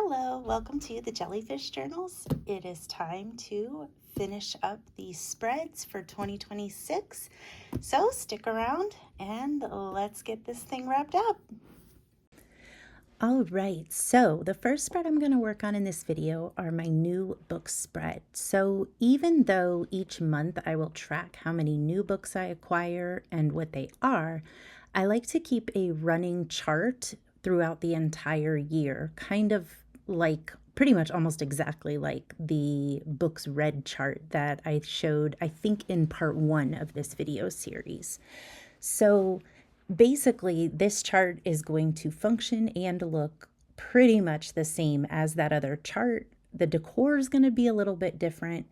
Hello, welcome to the Jellyfish Journals. It is time to finish up the spreads for 2026. So stick around and let's get this thing wrapped up. All right, so the first spread I'm going to work on in this video are my new book spread. So even though each month I will track how many new books I acquire and what they are, I like to keep a running chart throughout the entire year, kind of like pretty much almost exactly like the books read chart that I showed, I think, in part 1 of this video series. So basically, this chart is going to function and look pretty much the same as that other chart. The decor is going to be a little bit different,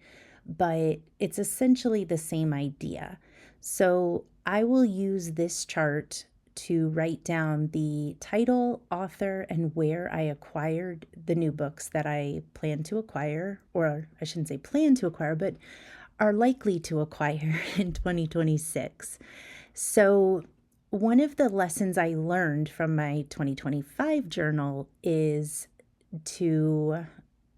but it's essentially the same idea. So I will use this chart to write down the title, author, and where I acquired the new books that I plan to acquire, or I shouldn't say plan to acquire, but are likely to acquire in 2026. So one of the lessons I learned from my 2025 journal is to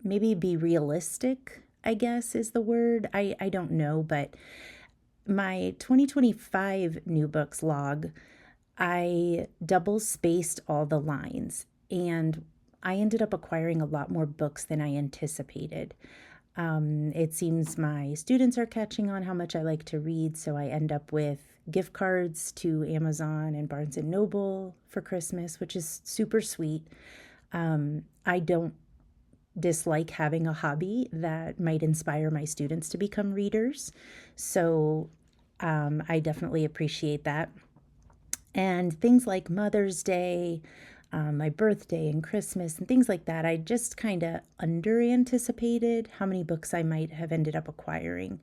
maybe be realistic, I guess is the word. I don't know, but my 2025 new books log, I double spaced all the lines and I ended up acquiring a lot more books than I anticipated. It seems my students are catching on how much I like to read, so I end up with gift cards to Amazon and Barnes & Noble for Christmas, which is super sweet. I don't dislike having a hobby that might inspire my students to become readers, so I definitely appreciate that. And things like Mother's Day, my birthday and Christmas and things like that, I just kind of under anticipated how many books I might have ended up acquiring.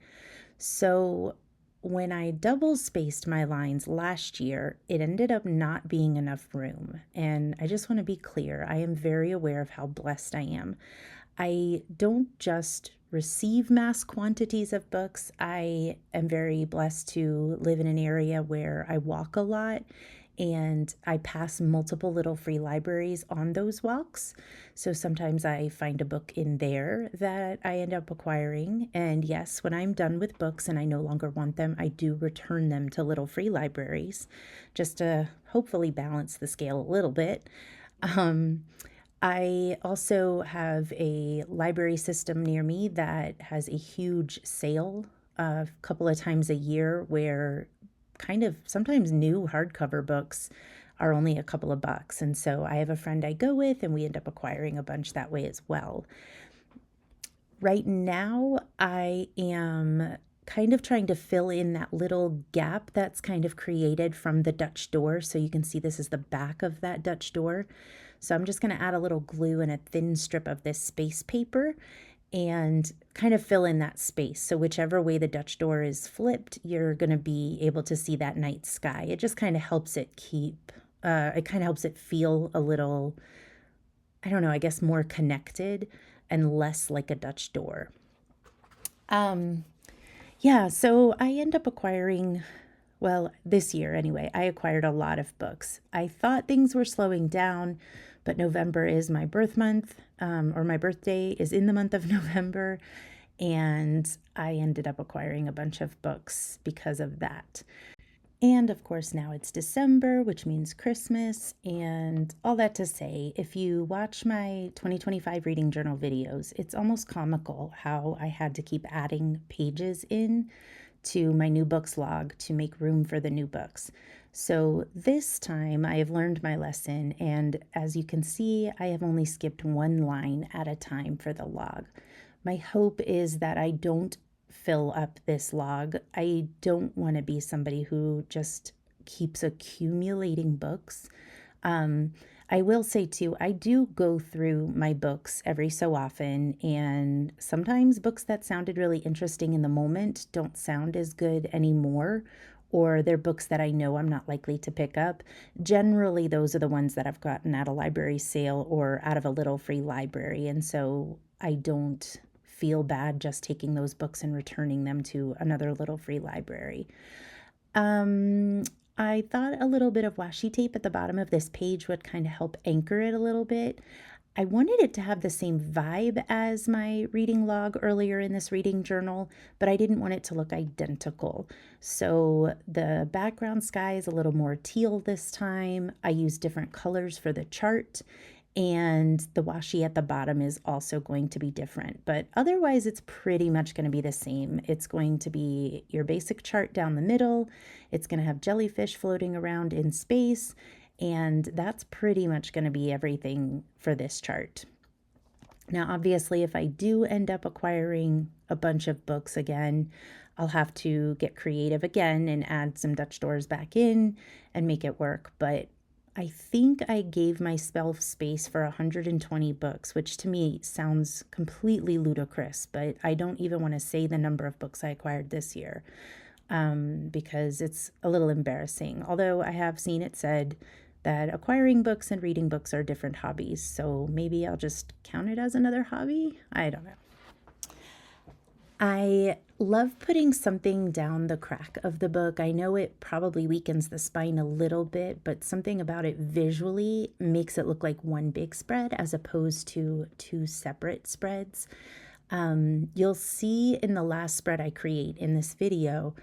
So when I double spaced my lines last year, it ended up not being enough room. And I just want to be clear, I am very aware of how blessed I am. I don't just receive mass quantities of books. I am very blessed to live in an area where I walk a lot and I pass multiple little free libraries on those walks. So sometimes I find a book in there that I end up acquiring. And yes, when I'm done with books and I no longer want them, I do return them to little free libraries just to hopefully balance the scale a little bit. I also have a library system near me that has a huge sale a couple of times a year where kind of sometimes new hardcover books are only a couple of bucks. And so I have a friend I go with and we end up acquiring a bunch that way as well. Right now, I am kind of trying to fill in that little gap that's kind of created from the Dutch door. So you can see this is the back of that Dutch door. So I'm just going to add a little glue and a thin strip of this space paper and kind of fill in that space. So whichever way the Dutch door is flipped, you're going to be able to see that night sky. It just kind of helps it feel a little, I don't know, I guess more connected and less like a Dutch door. Yeah, so I end up acquiring, well, this year anyway, I acquired a lot of books. I thought things were slowing down, but November is my birth month, or my birthday is in the month of November, and I ended up acquiring a bunch of books because of that. And of course, now it's December, which means Christmas, and all that to say, if you watch my 2025 reading journal videos, it's almost comical how I had to keep adding pages in to my new books log to make room for the new books. So this time I have learned my lesson, and as you can see, I have only skipped one line at a time for the log. My hope is that I don't fill up this log. I don't want to be somebody who just keeps accumulating books. I will say too, I do go through my books every so often, and sometimes books that sounded really interesting in the moment don't sound as good anymore, or they're books that I know I'm not likely to pick up. Generally, those are the ones that I've gotten at a library sale or out of a little free library, and so I don't feel bad just taking those books and returning them to another little free library. I thought a little bit of washi tape at the bottom of this page would kind of help anchor it a little bit. I wanted it to have the same vibe as my reading log earlier in this reading journal, but I didn't want it to look identical. So the background sky is a little more teal this time. I used different colors for the chart, and the washi at the bottom is also going to be different, but otherwise it's pretty much going to be the same. It's going to be your basic chart down the middle. It's going to have jellyfish floating around in space, and that's pretty much going to be everything for this chart. Now, obviously, if I do end up acquiring a bunch of books again, I'll have to get creative again and add some Dutch doors back in and make it work. But I think I gave myself space for 120 books, which to me sounds completely ludicrous, but I don't even want to say the number of books I acquired this year because it's a little embarrassing. Although I have seen it said that acquiring books and reading books are different hobbies, so maybe I'll just count it as another hobby. I don't know. I love putting something down the crack of the book. I know it probably weakens the spine a little bit, but something about it visually makes it look like one big spread as opposed to two separate spreads. You'll see in the last spread I create in this video,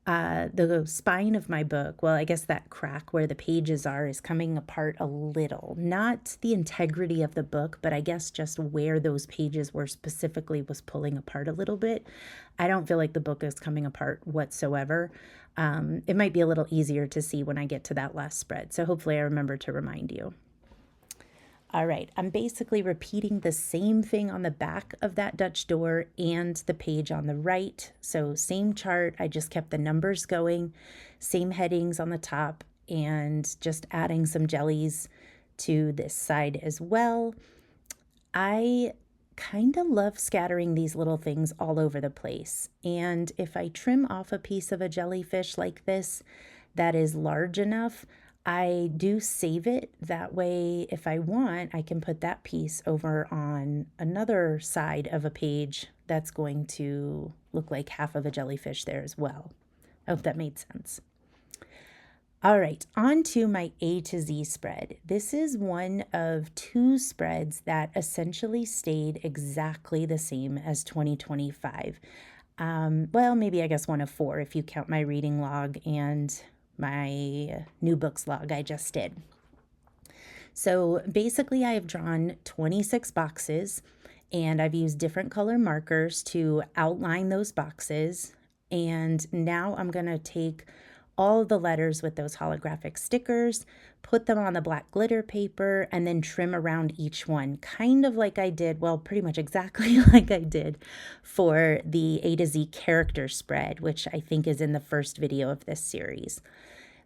the spine of my book, well, I guess that crack where the pages are is coming apart a little. Not the integrity of the book, but I guess just where those pages were specifically was pulling apart a little bit. I don't feel like the book is coming apart whatsoever. It might be a little easier to see when I get to that last spread, so hopefully I remember to remind you. All right, I'm basically repeating the same thing on the back of that Dutch door and the page on the right. So same chart, I just kept the numbers going, same headings on the top, and just adding some jellies to this side as well. I kind of love scattering these little things all over the place. And if I trim off a piece of a jellyfish like this that is large enough, I do save it. That way, if I want, I can put that piece over on another side of a page that's going to look like half of a jellyfish there as well. I hope that made sense. All right, on to my A to Z spread. This is one of two spreads that essentially stayed exactly the same as 2025. Well, maybe I guess one of four if you count my reading log and my new books log I just did. So basically I have drawn 26 boxes and I've used different color markers to outline those boxes. And now I'm going to take all the letters with those holographic stickers, put them on the black glitter paper, and then trim around each one, kind of like I did, well, pretty much exactly like I did for the A to Z character spread, which I think is in the first video of this series.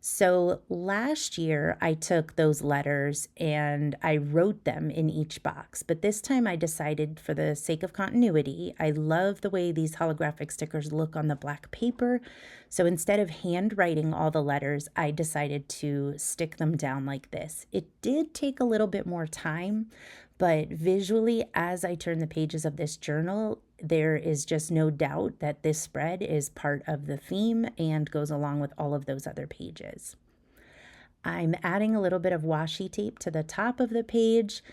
So last year I took those letters and I wrote them in each box, but this time I decided for the sake of continuity, I love the way these holographic stickers look on the black paper. So instead of handwriting all the letters, I decided to stick them down like this. It did take a little bit more time, but visually, as I turn the pages of this journal, there is just no doubt that this spread is part of the theme and goes along with all of those other pages. I'm adding a little bit of washi tape to the top of the page.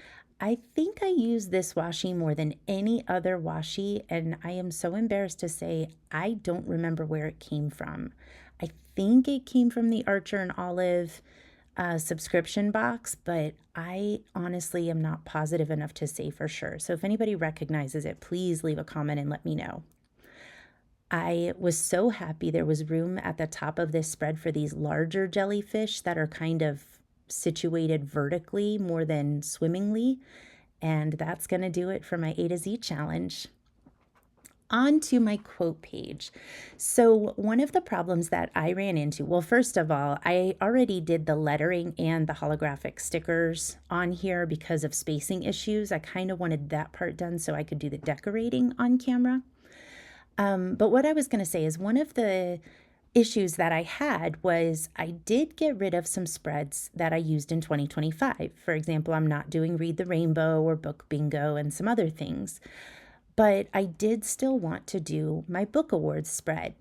I think I use this washi more than any other washi, and I am so embarrassed to say I don't remember where it came from. I think it came from the Archer and Olive subscription box, but I honestly am not positive enough to say for sure. So if anybody recognizes it, please leave a comment and let me know. I was so happy there was room at the top of this spread for these larger jellyfish that are kind of situated vertically more than swimmingly. And that's going to do it for my A to Z challenge. On to my quote page. So one of the problems that I ran into, well, first of all, I already did the lettering and the holographic stickers on here because of spacing issues. I kind of wanted that part done so I could do the decorating on camera. But what I was going to say is one of the issues that I had was I did get rid of some spreads that I used in 2025. For example, I'm not doing Read the Rainbow or Book Bingo and some other things. But I did still want to do my book awards spread.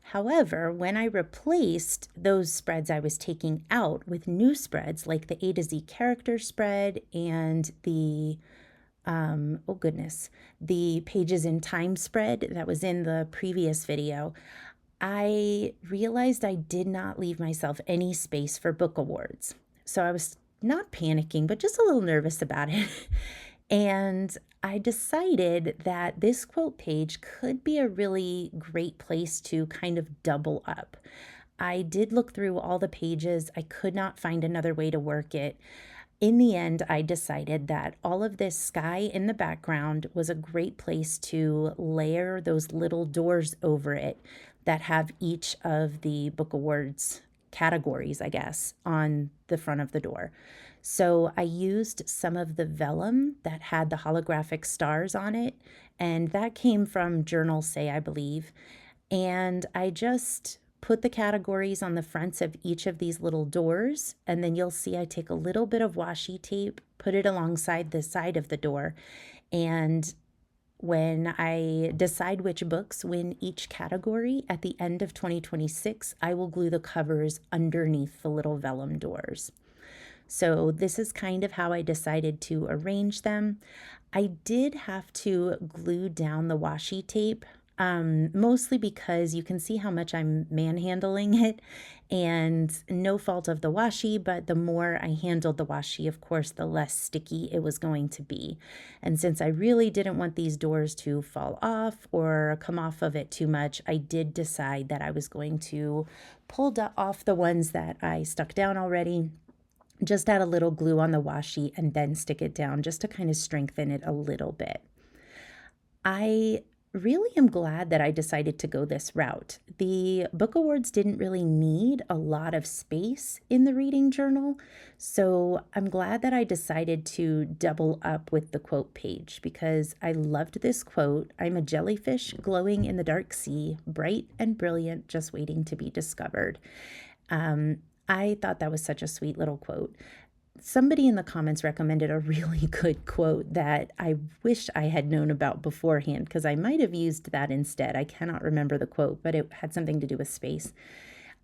However, when I replaced those spreads I was taking out with new spreads like the A to Z character spread and the the Pages in Time spread that was in the previous video, I realized I did not leave myself any space for book awards. So I was not panicking, but just a little nervous about it. And I decided that this quote page could be a really great place to kind of double up. I did look through all the pages. I could not find another way to work it. In the end, I decided that all of this sky in the background was a great place to layer those little doors over it that have each of the book awards categories, I guess, on the front of the door. So I used some of the vellum that had the holographic stars on it, and that came from Journal Say, I believe. And I just put the categories on the fronts of each of these little doors, and then you'll see I take a little bit of washi tape, put it alongside the side of the door, and when I decide which books win each category at the end of 2026, I will glue the covers underneath the little vellum doors. So this is kind of how I decided to arrange them. I did have to glue down the washi tape, mostly because you can see how much I'm manhandling it, and no fault of the washi, but the more I handled the washi, of course, the less sticky it was going to be. And since I really didn't want these doors to fall off or come off of it too much, I did decide that I was going to pull off the ones that I stuck down already, just add a little glue on the washi and then stick it down just to kind of strengthen it a little bit. I really am glad that I decided to go this route. The book awards didn't really need a lot of space in the reading journal, so I'm glad that I decided to double up with the quote page because I loved this quote. I'm a jellyfish glowing in the dark sea, bright and brilliant, just waiting to be discovered. I thought that was such a sweet little quote. Somebody in the comments recommended a really good quote that I wish I had known about beforehand because I might have used that instead. I cannot remember the quote, but it had something to do with space.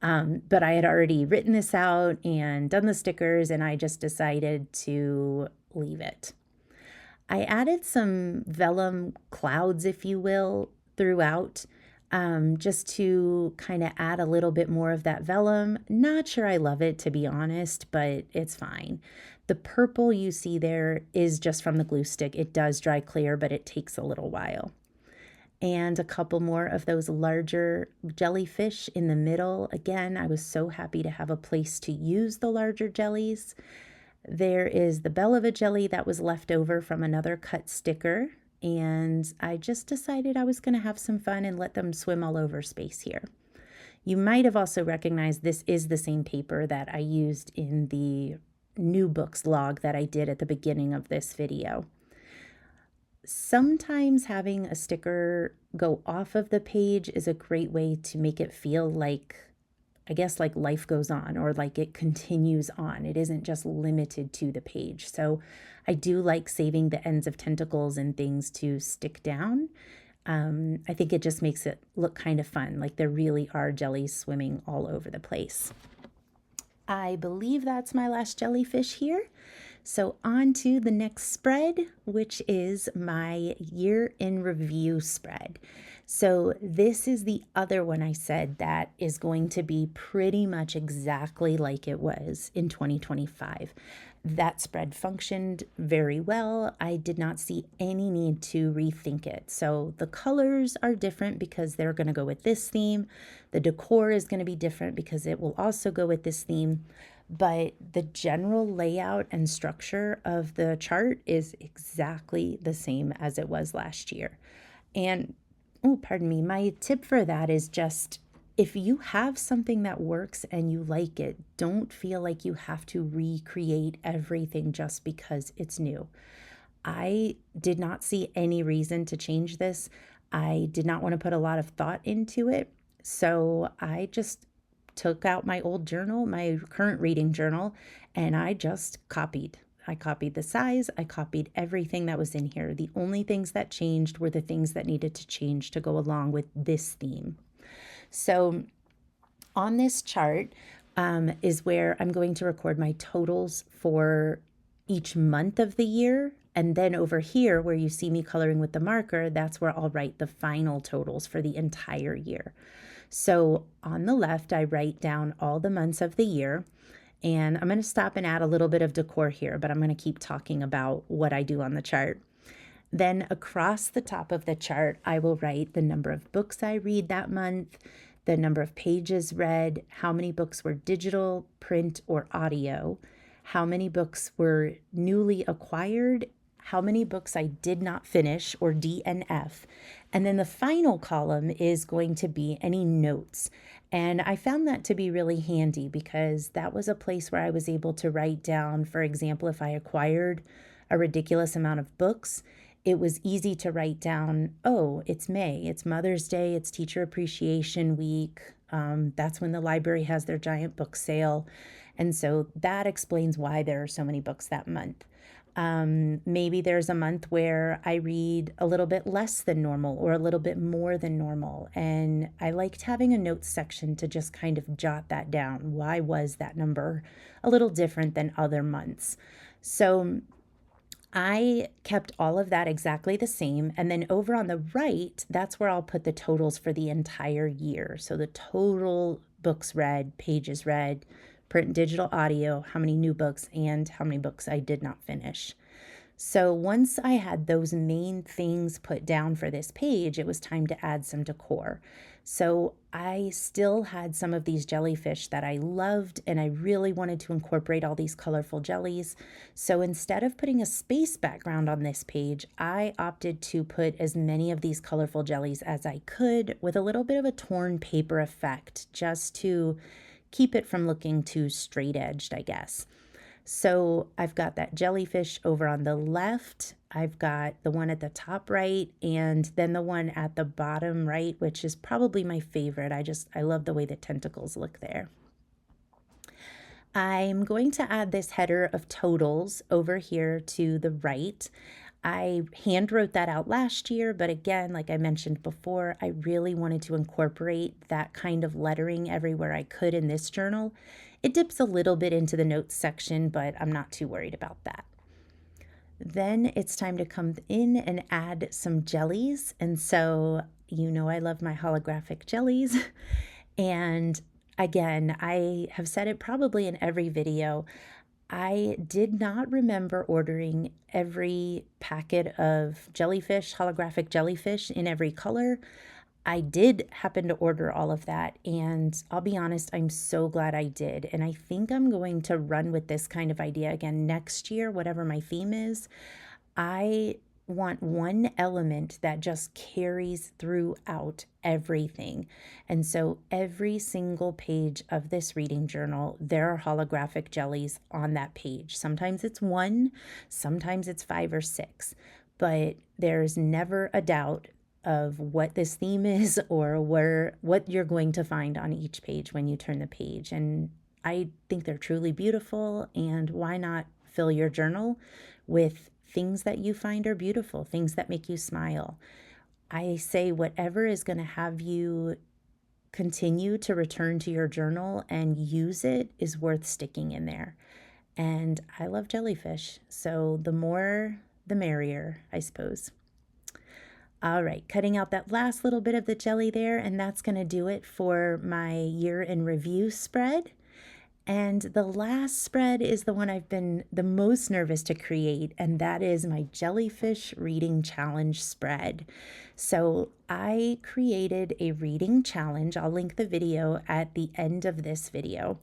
But I had already written this out and done the stickers, and I just decided to leave it. I added some vellum clouds, if you will, throughout, just to kind of add a little bit more of that vellum. Not sure I love it, to be honest, but it's fine. The purple you see there is just from the glue stick. It does dry clear, but it takes a little while. And a couple more of those larger jellyfish in the middle. Again, I was so happy to have a place to use the larger jellies. There is the bell of a jelly that was left over from another cut sticker, and I just decided I was going to have some fun and let them swim all over space here. You might have also recognized this is the same paper that I used in the new books log that I did at the beginning of this video. Sometimes having a sticker go off of the page is a great way to make it feel like, I guess, like life goes on or like it continues on. It isn't just limited to the page. So I do like saving the ends of tentacles and things to stick down. I think it just makes it look kind of fun, like there really are jellies swimming all over the place. I believe that's my last jellyfish here. So on to the next spread, which is my year in review spread. So this is the other one I said that is going to be pretty much exactly like it was in 2025. That spread functioned very well. I did not see any need to rethink it. So the colors are different because they're going to go with this theme. The decor is going to be different because it will also go with this theme. But the general layout and structure of the chart is exactly the same as it was last year. And, oh, pardon me, my tip for that is just, if you have something that works and you like it, don't feel like you have to recreate everything just because it's new. I did not see any reason to change this. I did not want to put a lot of thought into it. So I just took out my old journal, my current reading journal, and I just copied. I copied the size, I copied everything that was in here. The only things that changed were the things that needed to change to go along with this theme. So on this chart is where I'm going to record my totals for each month of the year. And then over here where you see me coloring with the marker, that's where I'll write the final totals for the entire year. So on the left, I write down all the months of the year. And I'm going to stop and add a little bit of decor here, but I'm going to keep talking about what I do on the chart. Then across the top of the chart, I will write the number of books I read that month, the number of pages read, how many books were digital, print, or audio, how many books were newly acquired, how many books I did not finish, or DNF. And then the final column is going to be any notes. And I found that to be really handy because that was a place where I was able to write down, for example, if I acquired a ridiculous amount of books, it was easy to write down, oh, it's May, it's Mother's Day, it's Teacher Appreciation Week. That's when the library has their giant book sale. And so that explains why there are so many books that month. Maybe there's a month where I read a little bit less than normal or a little bit more than normal. And I liked having a notes section to just kind of jot that down. Why was that number a little different than other months? So I kept all of that exactly the same. And then over on the right, that's where I'll put the totals for the entire year. So the total books read, pages read, print and digital audio, how many new books, and how many books I did not finish. So once I had those main things put down for this page, it was time to add some decor. So I still had some of these jellyfish that I loved, and I really wanted to incorporate all these colorful jellies. So instead of putting a space background on this page, I opted to put as many of these colorful jellies as I could with a little bit of a torn paper effect, just to keep it from looking too straight-edged, I guess. So I've got that jellyfish over on the left. I've got the one at the top right, and then the one at the bottom right, which is probably my favorite. I love the way the tentacles look there. I'm going to add this header of totals over here to the right. I hand wrote that out last year, but again, like I mentioned before, I really wanted to incorporate that kind of lettering everywhere I could in this journal. It dips a little bit into the notes section, but I'm not too worried about that. Then it's time to come in and add some jellies. And so, you know, I love my holographic jellies. And again, I have said it probably in every video, I did not remember ordering every packet of jellyfish, holographic jellyfish in every color. I did happen to order all of that, and I'll be honest, I'm so glad I did. And I think I'm going to run with this kind of idea again next year, whatever my theme is. I want one element that just carries throughout everything. And so every single page of this reading journal, there are holographic jellies on that page. Sometimes it's one, sometimes it's 5 or 6, but there's never a doubt of what this theme is or what you're going to find on each page when you turn the page. And I think they're truly beautiful, and why not fill your journal with things that you find are beautiful, things that make you smile. I say whatever is going to have you continue to return to your journal and use it is worth sticking in there. And I love jellyfish, so the more the merrier, I suppose. All right, cutting out that last little bit of the jelly there, and that's going to do it for my year in review spread. And the last spread is the one I've been the most nervous to create, and that is my Jellyfish Reading Challenge spread. So I created a reading challenge. I'll link the video at the end of this video.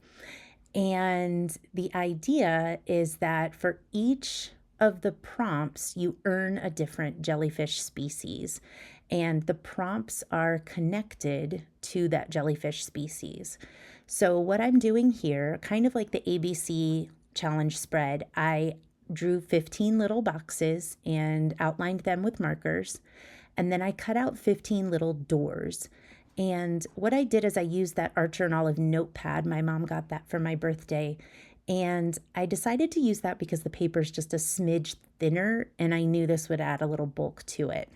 And the idea is that for each of the prompts, you earn a different jellyfish species, and the prompts are connected to that jellyfish species. So what I'm doing here, kind of like the ABC challenge spread, I drew 15 little boxes and outlined them with markers, and then I cut out 15 little doors. And what I did is I used that Archer and Olive notepad. My mom got that for my birthday. And I decided to use that because the paper is just a smidge thinner, and I knew this would add a little bulk to it.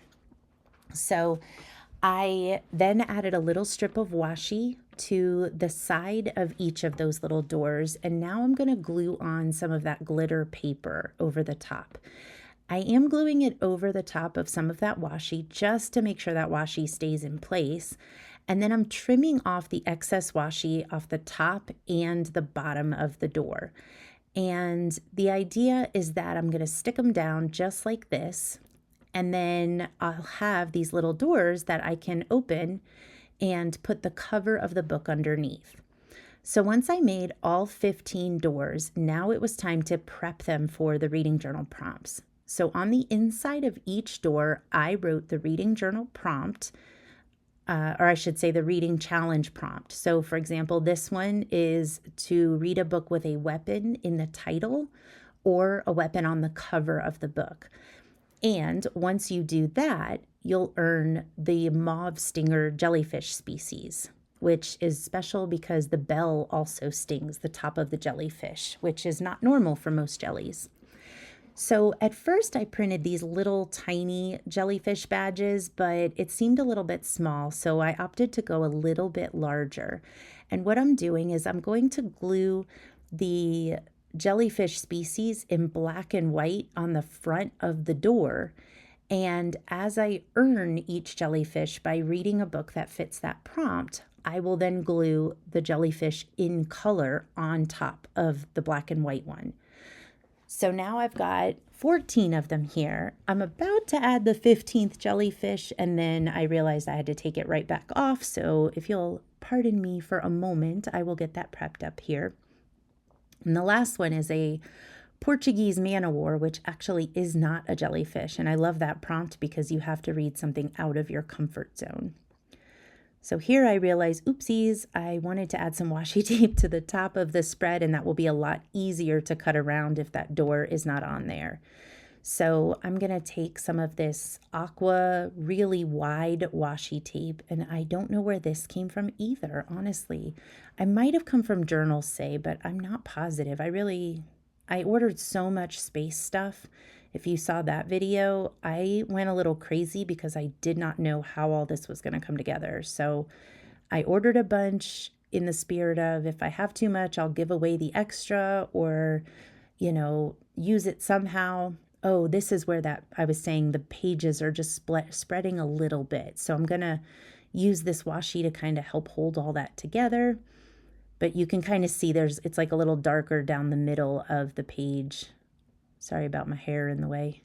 So I then added a little strip of washi to the side of each of those little doors, and now I'm going to glue on some of that glitter paper over the top. I am gluing it over the top of some of that washi just to make sure that washi stays in place. And then I'm trimming off the excess washi off the top and the bottom of the door. And the idea is that I'm going to stick them down just like this. And then I'll have these little doors that I can open and put the cover of the book underneath. So once I made all 15 doors, now it was time to prep them for the reading journal prompts. So on the inside of each door, I wrote the reading journal prompt, or I should say the reading challenge prompt. So for example, this one is to read a book with a weapon in the title or a weapon on the cover of the book. And once you do that, you'll earn the mauve stinger jellyfish species, which is special because the bell also stings the top of the jellyfish, which is not normal for most jellies. So at first I printed these little tiny jellyfish badges, but it seemed a little bit small, so I opted to go a little bit larger. And what I'm doing is I'm going to glue the jellyfish species in black and white on the front of the door. And as I earn each jellyfish by reading a book that fits that prompt, I will then glue the jellyfish in color on top of the black and white one. So now I've got 14 of them here. I'm about to add the 15th jellyfish, and then I realized I had to take it right back off. So if you'll pardon me for a moment, I will get that prepped up here. And the last one is a Portuguese man-o-war, which actually is not a jellyfish. And I love that prompt because you have to read something out of your comfort zone. So here I realized, oopsies, I wanted to add some washi tape to the top of the spread, and that will be a lot easier to cut around if that door is not on there. So I'm going to take some of this aqua, really wide washi tape, and I don't know where this came from either, honestly. I might have come from Journals Say, but I'm not positive. I ordered so much space stuff. If you saw that video, I went a little crazy because I did not know how all this was going to come together. So I ordered a bunch in the spirit of if I have too much, I'll give away the extra or, use it somehow. Oh, this is where that I was saying the pages are just spreading a little bit. So I'm going to use this washi to kind of help hold all that together. But you can kind of see it's like a little darker down the middle of the page. Sorry about my hair in the way.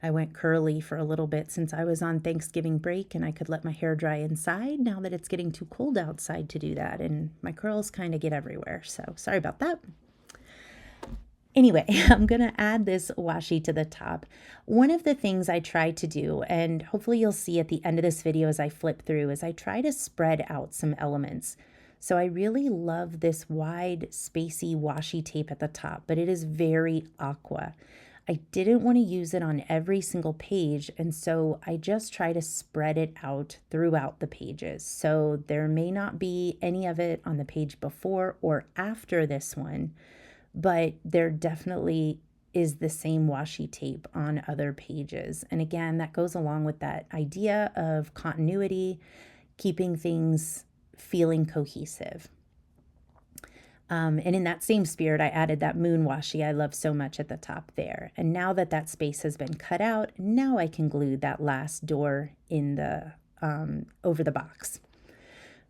I went curly for a little bit since I was on Thanksgiving break and I could let my hair dry inside now that it's getting too cold outside to do that. And my curls kind of get everywhere. So sorry about that. Anyway, I'm going to add this washi to the top. One of the things I try to do, and hopefully you'll see at the end of this video as I flip through, is I try to spread out some elements. So I really love this wide, spacey washi tape at the top, but it is very aqua. I didn't want to use it on every single page, and so I just try to spread it out throughout the pages. So there may not be any of it on the page before or after this one, but there definitely is the same washi tape on other pages. And again, that goes along with that idea of continuity, keeping things feeling cohesive. And in that same spirit, I added that moon washi I love so much at the top there. And now that that space has been cut out, now I can glue that last door in the over the box.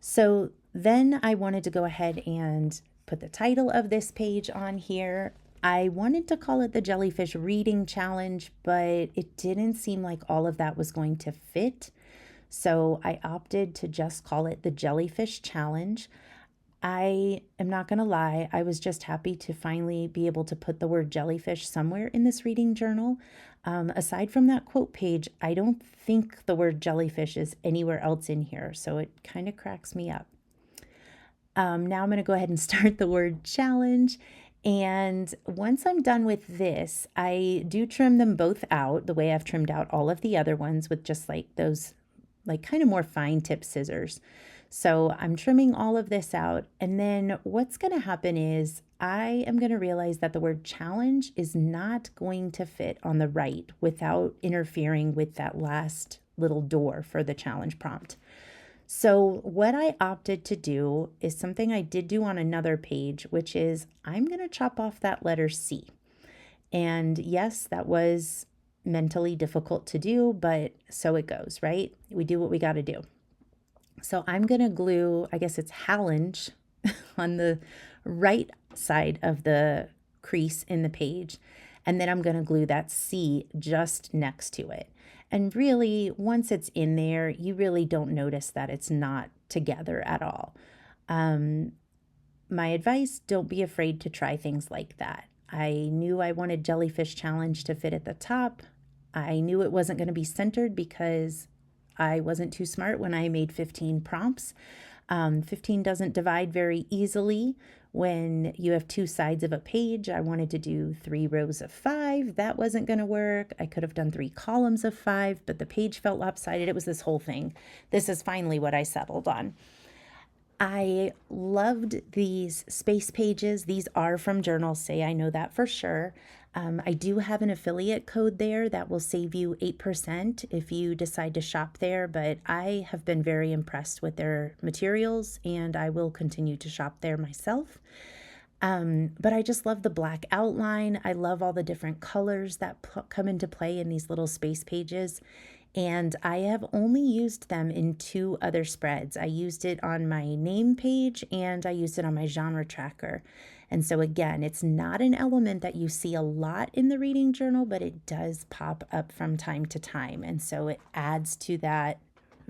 So then I wanted to go ahead and put the title of this page on here. I wanted to call it the Jellyfish Reading Challenge, but it didn't seem like all of that was going to fit. So I opted to just call it the Jellyfish Challenge. I am not going to lie, I was just happy to finally be able to put the word jellyfish somewhere in this reading journal. Aside from that quote page, I don't think the word jellyfish is anywhere else in here, so it kind of cracks me up. Now I'm going to go ahead and start the word challenge. And once I'm done with this, I do trim them both out the way I've trimmed out all of the other ones with just like those, like kind of more fine tip scissors. So I'm trimming all of this out. And then what's going to happen is I am going to realize that the word challenge is not going to fit on the right without interfering with that last little door for the challenge prompt. So what I opted to do is something I did do on another page, which is I'm going to chop off that letter C. And yes, that was mentally difficult to do, but so it goes, right? We do what we got to do. So I'm going to glue, I guess it's Hallange, on the right side of the crease in the page. And then I'm going to glue that C just next to it. And really, once it's in there, you really don't notice that it's not together at all. My advice, don't be afraid to try things like that. I knew I wanted Jellyfish Challenge to fit at the top. I knew it wasn't going to be centered because I wasn't too smart when I made 15 prompts. 15 doesn't divide very easily when you have two sides of a page. I wanted to do 3 rows of 5. That wasn't going to work. I could have done 3 columns of 5, but the page felt lopsided. It was this whole thing. This is finally what I settled on. I loved these space pages. These are from Journals Say, I know that for sure. I do have an affiliate code there that will save you 8% if you decide to shop there, but I have been very impressed with their materials and I will continue to shop there myself. But I just love the black outline. I love all the different colors that come into play in these little space pages. And I have only used them in 2 other spreads. I used it on my name page and I used it on my genre tracker. And so again, it's not an element that you see a lot in the reading journal, but it does pop up from time to time. And so it adds to that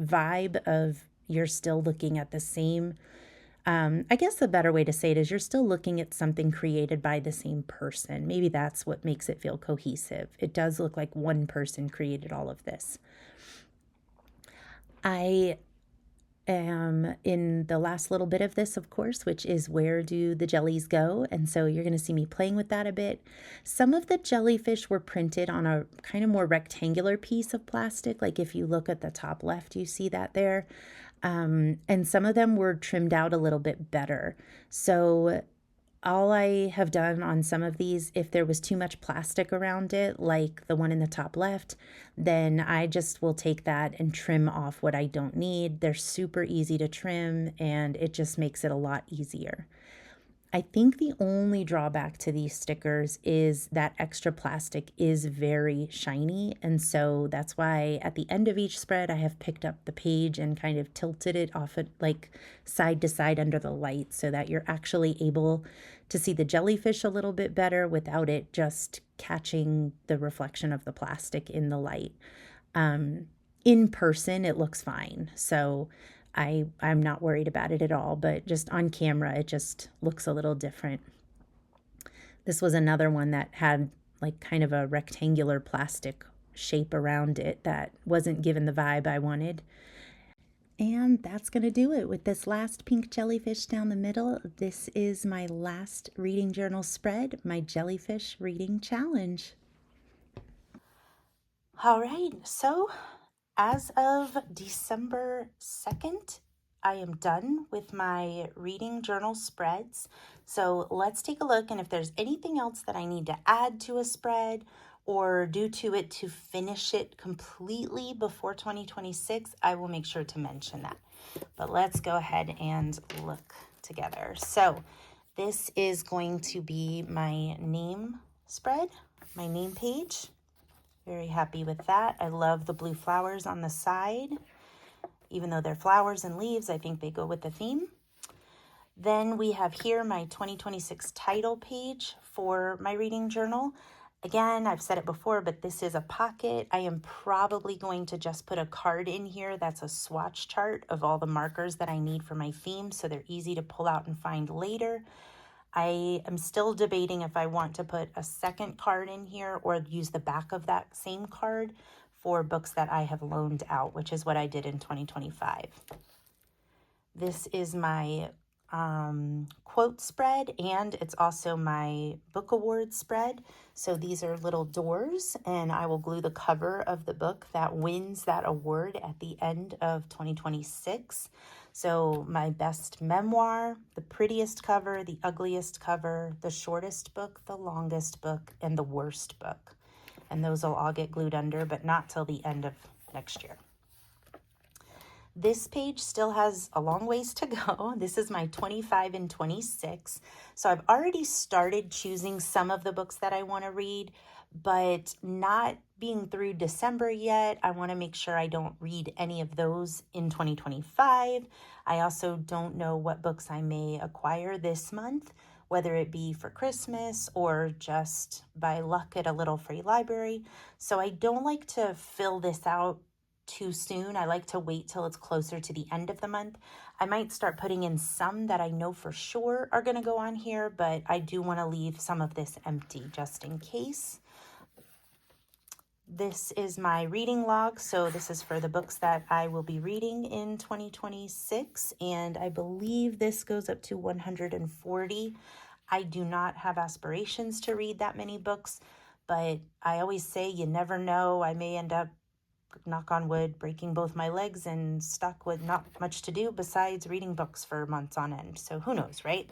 vibe of you're still looking at the same. I guess the better way to say it is you're still looking at something created by the same person. Maybe that's what makes it feel cohesive. It does look like one person created all of this. I am in the last little bit of this, of course, which is where do the jellies go? And so you're going to see me playing with that a bit. Some of the jellyfish were printed on a kind of more rectangular piece of plastic. Like if you look at the top left, you see that there. And some of them were trimmed out a little bit better. So all I have done on some of these, if there was too much plastic around it, like the one in the top left, then I just will take that and trim off what I don't need. They're super easy to trim and it just makes it a lot easier. I think the only drawback to these stickers is that extra plastic is very shiny. And so that's why at the end of each spread, I have picked up the page and kind of tilted it off it like side to side under the light so that you're actually able to see the jellyfish a little bit better without it just catching the reflection of the plastic in the light. In person, it looks fine. So I'm not worried about it at all, but just on camera, it just looks a little different. This was another one that had like kind of a rectangular plastic shape around it that wasn't given the vibe I wanted. And that's going to do it with this last pink jellyfish down the middle. This is my last reading journal spread, my jellyfish reading challenge. All right, so as of December 2nd, I am done with my reading journal spreads. So let's take a look, and if there's anything else that I need to add to a spread or do to it to finish it completely before 2026, I will make sure to mention that. But let's go ahead and look together. So this is going to be my name spread, my name page. Very happy with that. I love the blue flowers on the side. Even though they're flowers and leaves, I think they go with the theme. Then we have here my 2026 title page for my reading journal. Again, I've said it before, but this is a pocket. I am probably going to just put a card in here that's a swatch chart of all the markers that I need for my theme, so they're easy to pull out and find later. I am still debating if I want to put a second card in here or use the back of that same card for books that I have loaned out, which is what I did in 2025. This is my quote spread, and it's also my book award spread. So these are little doors, and I will glue the cover of the book that wins that award at the end of 2026. So my best memoir, the prettiest cover, the ugliest cover, the shortest book, the longest book, and the worst book. And those will all get glued under, but not till the end of next year. This page still has a long ways to go. This is my 25 and 26. So I've already started choosing some of the books that I want to read, but not being through December yet. I want to make sure I don't read any of those in 2025. I also don't know what books I may acquire this month, whether it be for Christmas or just by luck at a little free library. So I don't like to fill this out too soon. I like to wait till it's closer to the end of the month. I might start putting in some that I know for sure are going to go on here, but I do want to leave some of this empty just in case. This is my reading log. So this is for the books that I will be reading in 2026. And I believe this goes up to 140. I do not have aspirations to read that many books, but I always say you never know. I may end up, knock on wood, breaking both my legs and stuck with not much to do besides reading books for months on end. So who knows, right?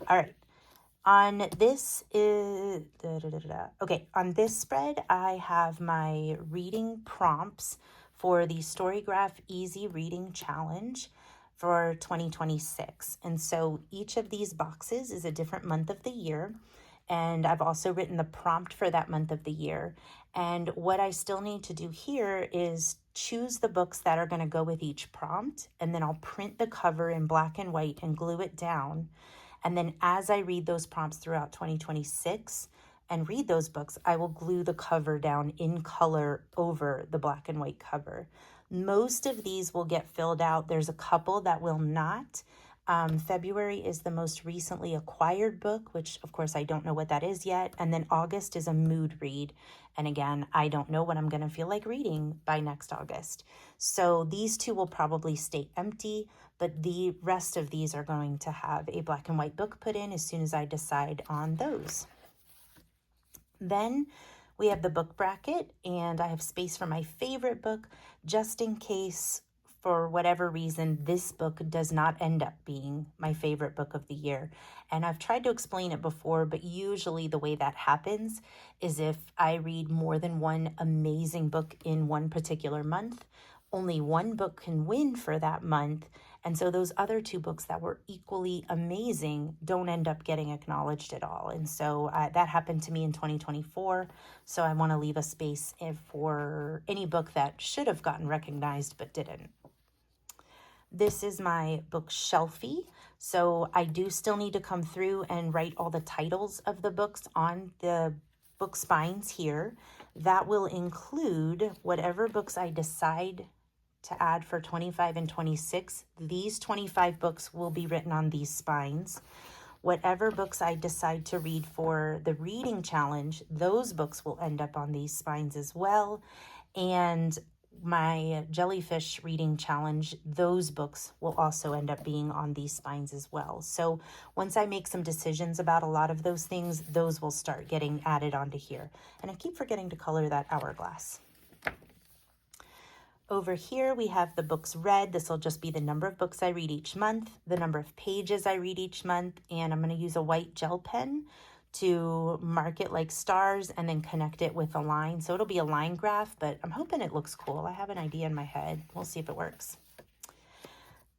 All right. On this on this spread, I have my reading prompts for the STORYGRAPH Easy Reading Challenge for 2026. And so each of these boxes is a different month of the year. And I've also written the prompt for that month of the year. And what I still need to do here is choose the books that are going to go with each prompt. And then I'll print the cover in black and white and glue it down. And then as I read those prompts throughout 2026 and read those books, I will glue the cover down in color over the black and white cover. Most of these will get filled out. There's a couple that will not. February is the most recently acquired book, which of course I don't know what that is yet. And then August is a mood read. And again, I don't know what I'm going to feel like reading by next August. So these two will probably stay empty, but the rest of these are going to have a black and white book put in as soon as I decide on those. Then we have the book bracket, and I have space for my favorite book just in case for whatever reason, this book does not end up being my favorite book of the year. And I've tried to explain it before, but usually the way that happens is if I read more than one amazing book in one particular month, only one book can win for that month. And so those other two books that were equally amazing don't end up getting acknowledged at all. And so that happened to me in 2024. So I want to leave a space for any book that should have gotten recognized but didn't. This is my book shelfie. So I do still need to come through and write all the titles of the books on the book spines here. That will include whatever books I decide to add for 25 and 26. These 25 books will be written on these spines. Whatever books I decide to read for the reading challenge, those books will end up on these spines as well. And my Jellyfish reading challenge, those books will also end up being on these spines as well. So once I make some decisions about a lot of those things, those will start getting added onto here. And I keep forgetting to color that hourglass. Over here, we have the books read. This will just be the number of books I read each month, the number of pages I read each month, and I'm going to use a white gel pen to mark it like stars and then connect it with a line. So it'll be a line graph, but I'm hoping it looks cool. I have an idea in my head. We'll see if it works.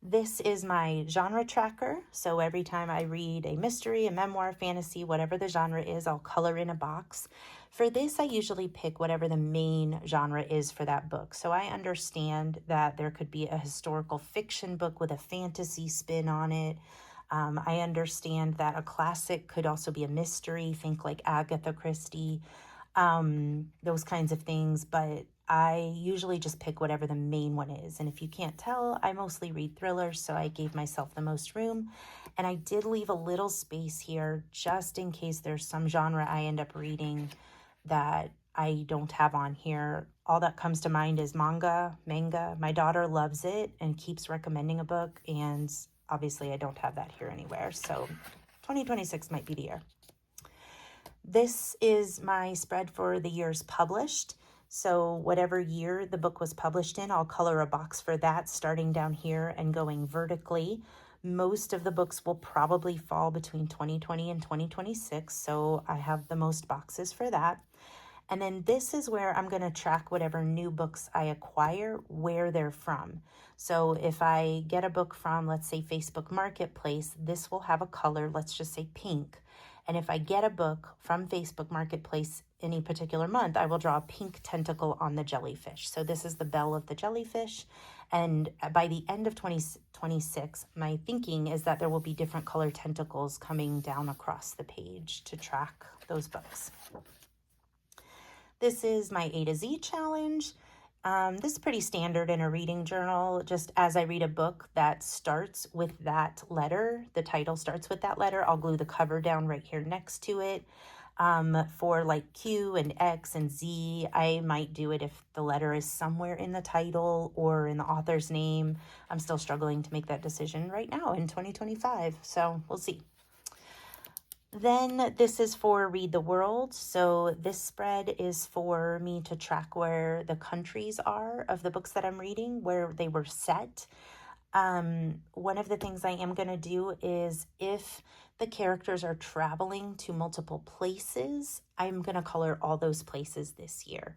This is my genre tracker. So every time I read a mystery, a memoir, fantasy, whatever the genre is, I'll color in a box. For this, I usually pick whatever the main genre is for that book. So I understand that there could be a historical fiction book with a fantasy spin on it. I understand that a classic could also be a mystery, think like Agatha Christie, those kinds of things, but I usually just pick whatever the main one is. And if you can't tell, I mostly read thrillers, so I gave myself the most room. And I did leave a little space here just in case there's some genre I end up reading that I don't have on here. All that comes to mind is manga. My daughter loves it and keeps recommending a book, and obviously I don't have that here anywhere. So 2026 might be the year. This is my spread for the years published. So whatever year the book was published in, I'll color a box for that, starting down here and going vertically. Most of the books will probably fall between 2020 and 2026, so I have the most boxes for that. And then this is where I'm going to track whatever new books I acquire, where they're from. So if I get a book from, let's say, Facebook Marketplace, this will have a color, let's just say pink. And if I get a book from Facebook Marketplace any particular month, I will draw a pink tentacle on the jellyfish. So this is the bell of the jellyfish. And by the end of 2026, my thinking is that there will be different color tentacles coming down across the page to track those books. This is my A to Z challenge. This is pretty standard in a reading journal. Just as I read a book that starts with that letter, the title starts with that letter, I'll glue the cover down right here next to it. For like Q and X and Z, I might do it if the letter is somewhere in the title or in the author's name. I'm still struggling to make that decision right now in 2025, so we'll see. Then this is for Read the World. So this spread is for me to track where the countries are of the books that I'm reading, where they were set. One of the things I am going to do is if the characters are traveling to multiple places, I'm going to color all those places this year.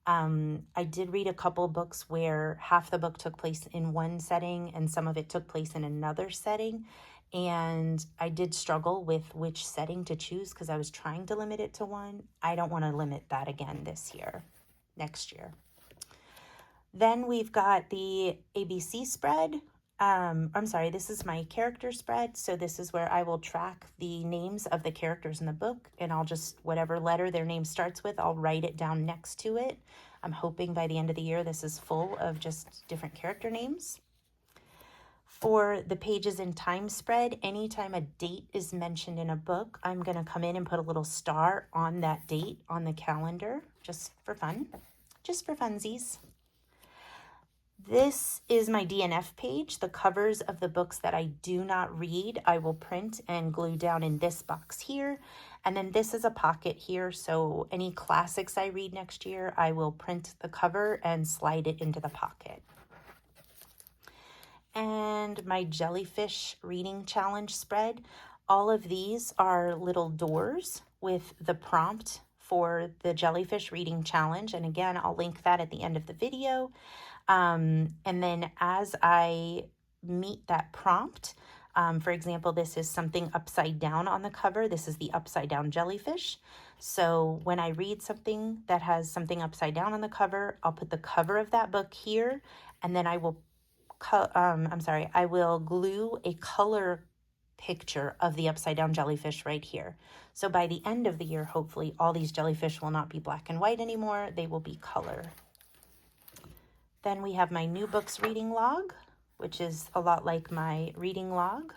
I did read a couple books where half the book took place in one setting and some of it took place in another setting. And I did struggle with which setting to choose because I was trying to limit it to one. I don't want to limit that again next year. Then we've got the ABC spread. This is my character spread. So this is where I will track the names of the characters in the book, and I'll just, whatever letter their name starts with, I'll write it down next to it. I'm hoping by the end of the year this is full of just different character names. For the Pages in Time spread, anytime a date is mentioned in a book, I'm going to come in and put a little star on that date on the calendar, just for fun, just for funsies. This is my DNF page. The covers of the books that I do not read, I will print and glue down in this box here. And then this is a pocket here, so any classics I read next year, I will print the cover and slide it into the pocket. And my Jellyfish Reading Challenge spread. All of these are little doors with the prompt for the Jellyfish Reading Challenge. And again, I'll link that at the end of the video. And then as I meet that prompt, for example, this is something upside down on the cover. This is the upside down jellyfish. So when I read something that has something upside down on the cover, I'll put the cover of that book here, and then I will glue a color picture of the upside down jellyfish right here. So by the end of the year, hopefully all these jellyfish will not be black and white anymore. They will be color. Then we have my new books reading log, which is a lot like my reading log.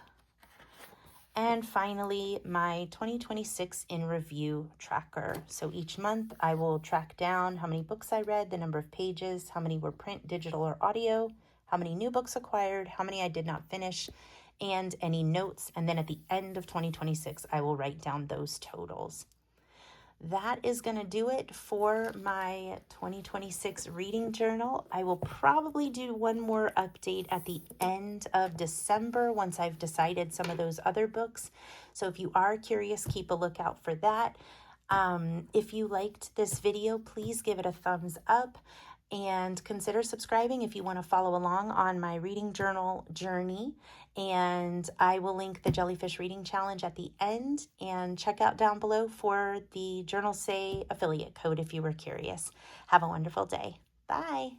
And finally, my 2026 in review tracker. So each month I will track down how many books I read, the number of pages, how many were print, digital, or audio, how many new books acquired, how many I did not finish, and any notes. And then at the end of 2026, I will write down those totals. That is going to do it for my 2026 reading journal. I will probably do one more update at the end of December once I've decided some of those other books. So if you are curious, keep a lookout for that. If you liked this video, please give it a thumbs up and consider subscribing if you want to follow along on my reading journal journey. And I will link the Jellyfish Reading Challenge at the end, and check out down below for the Journal Say affiliate code if you were curious. Have a wonderful day. Bye.